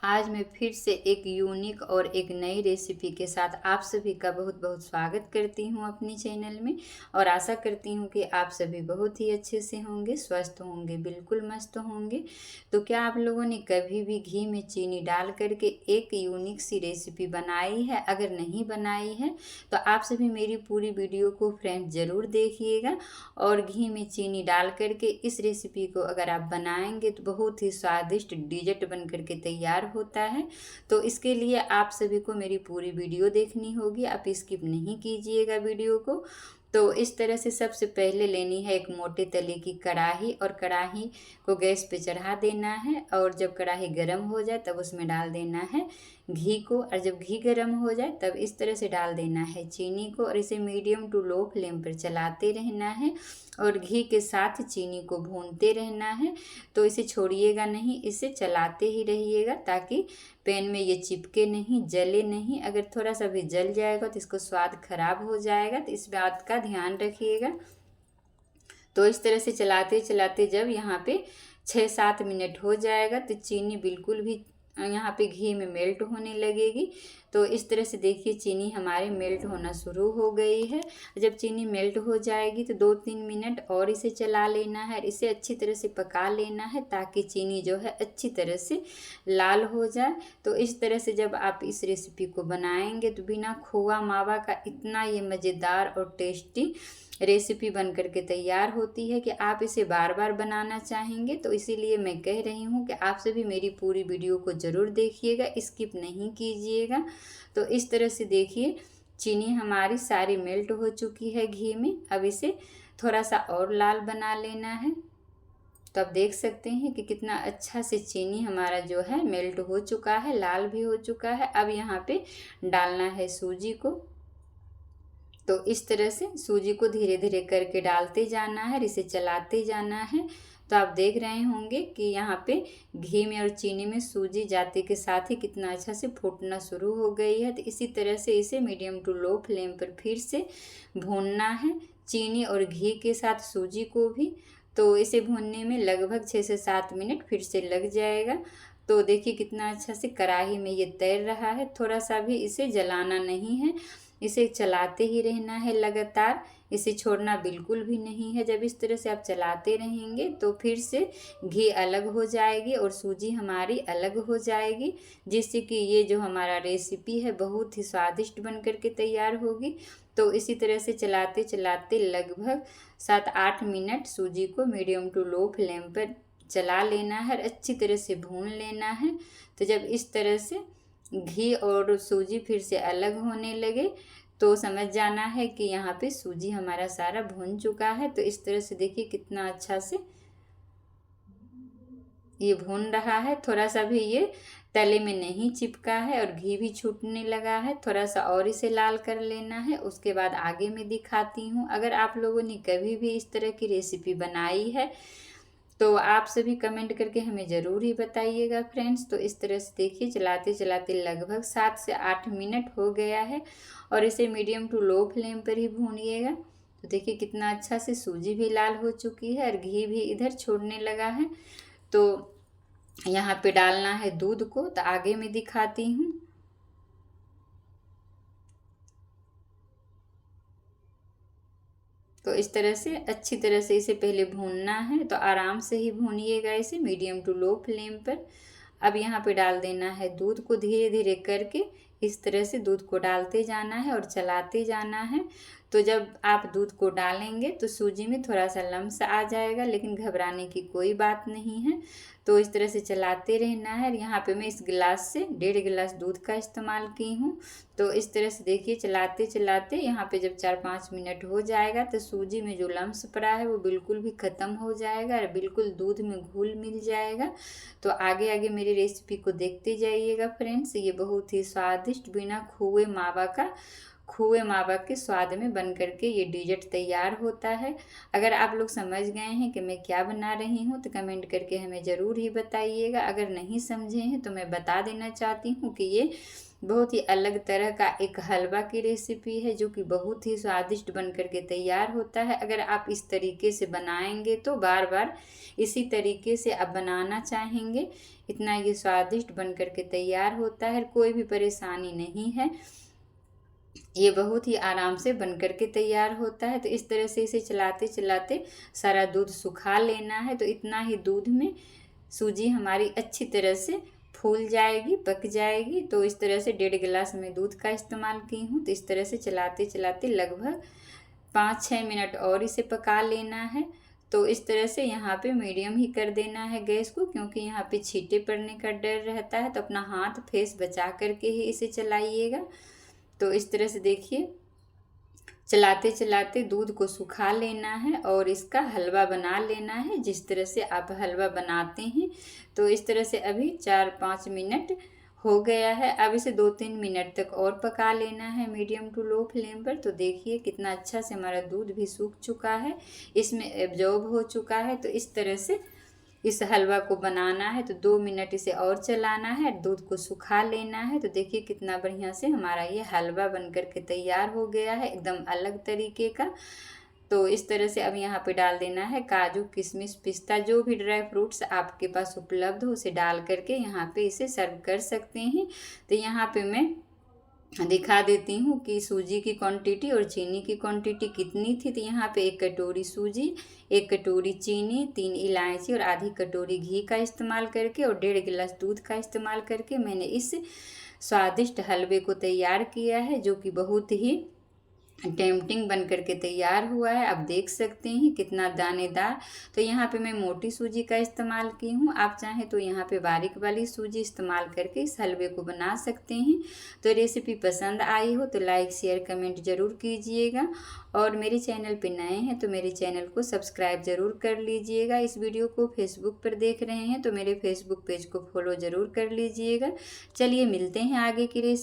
आज मैं फिर से एक यूनिक और एक नई रेसिपी के साथ आप सभी का बहुत बहुत स्वागत करती हूँ अपनी चैनल में। और आशा करती हूँ कि आप सभी बहुत ही अच्छे से होंगे, स्वस्थ होंगे, बिल्कुल मस्त होंगे। तो क्या आप लोगों ने कभी भी घी में चीनी डाल करके एक यूनिक सी रेसिपी बनाई है? अगर नहीं बनाई है तो आप सभी मेरी पूरी वीडियो को फ्रेंड ज़रूर देखिएगा। और घी में चीनी डाल करके इस रेसिपी को अगर आप बनाएंगे तो बहुत ही स्वादिष्ट डिजर्ट बन करके तैयार होता है। तो इसके लिए आप सभी को मेरी पूरी वीडियो देखनी होगी, आप स्किप नहीं कीजिएगा वीडियो को। तो इस तरह से सबसे पहले लेनी है एक मोटे तले की कढ़ाई, और कढ़ाई को गैस पे चढ़ा देना है। और जब कढ़ाई गर्म हो जाए तब उसमें डाल देना है घी को, और जब घी गर्म हो जाए तब इस तरह से डाल देना है चीनी को, और इसे मीडियम टू लो फ्लेम पर चलाते रहना है और घी के साथ चीनी को भूनते रहना है। तो इसे छोड़िएगा नहीं, इसे चलाते ही रहिएगा ताकि पैन में ये चिपके नहीं, जले नहीं। अगर थोड़ा सा भी जल जाएगा तो इसको स्वाद खराब हो जाएगा, तो इस बात का ध्यान रखिएगा। तो इस तरह से चलाते चलाते जब यहाँ पे 6-7 मिनट हो जाएगा तो चीनी बिल्कुल भी यहाँ पे घी में मेल्ट होने लगेगी। तो इस तरह से देखिए चीनी हमारे मेल्ट होना शुरू हो गई है। जब चीनी मेल्ट हो जाएगी तो 2-3 मिनट और इसे चला लेना है, इसे अच्छी तरह से पका लेना है ताकि चीनी जो है अच्छी तरह से लाल हो जाए। तो इस तरह से जब आप इस रेसिपी को बनाएंगे तो बिना खोआ मावा का इतना ये मज़ेदार और टेस्टी रेसिपी बन करके तैयार होती है कि आप इसे बार बार बनाना चाहेंगे। तो इसीलिए मैं कह रही हूँ कि आप सभी मेरी पूरी वीडियो को ज़रूर देखिएगा, स्किप नहीं कीजिएगा। तो इस तरह से देखिए चीनी हमारी सारी मेल्ट हो चुकी है घी में। अब इसे थोड़ा सा और लाल बना लेना है। तो आप देख सकते हैं कि कितना अच्छा से चीनी हमारा जो है मेल्ट हो चुका है, लाल भी हो चुका है। अब यहाँ पे डालना है सूजी को। तो इस तरह से सूजी को धीरे धीरे करके डालते जाना है, इसे चलाते जाना है। तो आप देख रहे होंगे कि यहाँ पे घी में और चीनी में सूजी जाते के साथ ही कितना अच्छा से फूटना शुरू हो गई है। तो इसी तरह से इसे मीडियम टू लो फ्लेम पर फिर से भूनना है, चीनी और घी के साथ सूजी को भी। तो इसे भूनने में लगभग 6 से 7 मिनट फिर से लग जाएगा। तो देखिए कितना अच्छा से कढ़ाई में ये तैर रहा है, थोड़ा सा भी इसे जलाना नहीं है, इसे चलाते ही रहना है लगातार, इसे छोड़ना बिल्कुल भी नहीं है। जब इस तरह से आप चलाते रहेंगे तो फिर से घी अलग हो जाएगी और सूजी हमारी अलग हो जाएगी, जिससे कि ये जो हमारा रेसिपी है बहुत ही स्वादिष्ट बन करके तैयार होगी। तो इसी तरह से चलाते चलाते लगभग 7-8 मिनट सूजी को मीडियम टू लो फ्लेम पर चला लेना है, अच्छी तरह से भून लेना है। तो जब इस तरह से घी और सूजी फिर से अलग होने लगे तो समझ जाना है कि यहाँ पे सूजी हमारा सारा भुन चुका है। तो इस तरह से देखिए कितना अच्छा से ये भून रहा है, थोड़ा सा भी ये तले में नहीं चिपका है और घी भी छूटने लगा है। थोड़ा सा और इसे लाल कर लेना है, उसके बाद आगे मैं दिखाती हूँ। अगर आप लोगों ने कभी भी इस तरह की रेसिपी बनाई है तो आप सभी कमेंट करके हमें ज़रूर ही बताइएगा फ्रेंड्स। तो इस तरह से देखिए चलाते चलाते लगभग 7 से 8 मिनट हो गया है और इसे मीडियम टू लो फ्लेम पर ही भूनिएगा। तो देखिए कितना अच्छा से सूजी भी लाल हो चुकी है और घी भी इधर छोड़ने लगा है। तो यहाँ पे डालना है दूध को, तो आगे मैं दिखाती हूँ। तो इस तरह से अच्छी तरह से इसे पहले भूनना है, तो आराम से ही भूनिएगा इसे मीडियम टू लो फ्लेम पर। अब यहाँ पे डाल देना है दूध को, धीरे धीरे करके इस तरह से दूध को डालते जाना है और चलाते जाना है। तो जब आप दूध को डालेंगे तो सूजी में थोड़ा सा लम्स आ जाएगा, लेकिन घबराने की कोई बात नहीं है। तो इस तरह से चलाते रहना है। यहाँ पे मैं इस गिलास से 1.5 गिलास दूध का इस्तेमाल की हूँ। तो इस तरह से देखिए चलाते चलाते यहाँ पे जब 4-5 मिनट हो जाएगा तो सूजी में जो लम्स पड़ा है वो बिल्कुल भी ख़त्म हो जाएगा और बिल्कुल दूध में घुल मिल जाएगा। तो आगे आगे मेरी रेसिपी को देखते जाइएगा फ्रेंड्स। ये बहुत ही स्वादिष्ट बिना खोए मावा का खोए मावा के स्वाद में बन करके ये डिजर्ट तैयार होता है। अगर आप लोग समझ गए हैं कि मैं क्या बना रही हूँ तो कमेंट करके हमें ज़रूर ही बताइएगा। अगर नहीं समझे हैं तो मैं बता देना चाहती हूँ कि ये बहुत ही अलग तरह का एक हलवा की रेसिपी है जो कि बहुत ही स्वादिष्ट बन करके तैयार होता है। अगर आप इस तरीके से बनाएंगे तो बार बार इसी तरीके से आप बनाना चाहेंगे। इतना ये स्वादिष्ट बन करके तैयार होता है, कोई भी परेशानी नहीं है। ये बहुत ही आराम से बन करके तैयार होता है। तो इस तरह से इसे चलाते चलाते सारा दूध सुखा लेना है। तो इतना ही दूध में सूजी हमारी अच्छी तरह से फूल जाएगी, पक जाएगी। तो इस तरह से 1.5 गिलास में दूध का इस्तेमाल की हूँ। तो इस तरह से चलाते चलाते लगभग 5-6 मिनट और इसे पका लेना है। तो इस तरह से यहाँ पे मीडियम ही कर देना है गैस को, क्योंकि यहाँ पे छींटे पड़ने का डर रहता है। तो अपना हाथ फेस बचा करके ही इसे चलाइएगा। तो इस तरह से देखिए चलाते चलाते दूध को सुखा लेना है और इसका हलवा बना लेना है जिस तरह से आप हलवा बनाते हैं। तो इस तरह से अभी 4-5 मिनट हो गया है। अब इसे 2-3 मिनट तक और पका लेना है मीडियम टू लो फ्लेम पर। तो देखिए कितना अच्छा से हमारा दूध भी सूख चुका है, इसमें एब्जॉर्ब हो चुका है। तो इस तरह से इस हलवा को बनाना है। तो 2 मिनट इसे और चलाना है, दूध को सुखा लेना है। तो देखिए कितना बढ़िया से हमारा ये हलवा बन कर के तैयार हो गया है, एकदम अलग तरीके का। तो इस तरह से अब यहाँ पे डाल देना है काजू, किशमिश, पिस्ता, जो भी ड्राई फ्रूट्स आपके पास उपलब्ध हो उसे डाल करके यहाँ पे इसे सर्व कर सकते हैं। तो यहाँ पे मैं दिखा देती हूँ कि सूजी की क्वांटिटी और चीनी की क्वांटिटी कितनी थी। तो यहाँ पे 1 कटोरी सूजी, 1 कटोरी चीनी, 3 इलायची और आधी कटोरी घी का इस्तेमाल करके और 1.5 गिलास दूध का इस्तेमाल करके मैंने इस स्वादिष्ट हलवे को तैयार किया है, जो कि बहुत ही टेम्पटिंग बन करके तैयार हुआ है। आप देख सकते हैं कितना दानेदार। तो यहाँ पे मैं मोटी सूजी का इस्तेमाल की हूँ, आप चाहें तो यहाँ पे बारीक वाली सूजी इस्तेमाल करके इस हलवे को बना सकते हैं। तो रेसिपी पसंद आई हो तो लाइक, शेयर, कमेंट ज़रूर कीजिएगा। और मेरे चैनल पे नए हैं तो मेरे चैनल को सब्सक्राइब ज़रूर कर लीजिएगा। इस वीडियो को फेसबुक पर देख रहे हैं तो मेरे फेसबुक पेज को फॉलो ज़रूर कर लीजिएगा। चलिए मिलते हैं आगे की रेसिपी।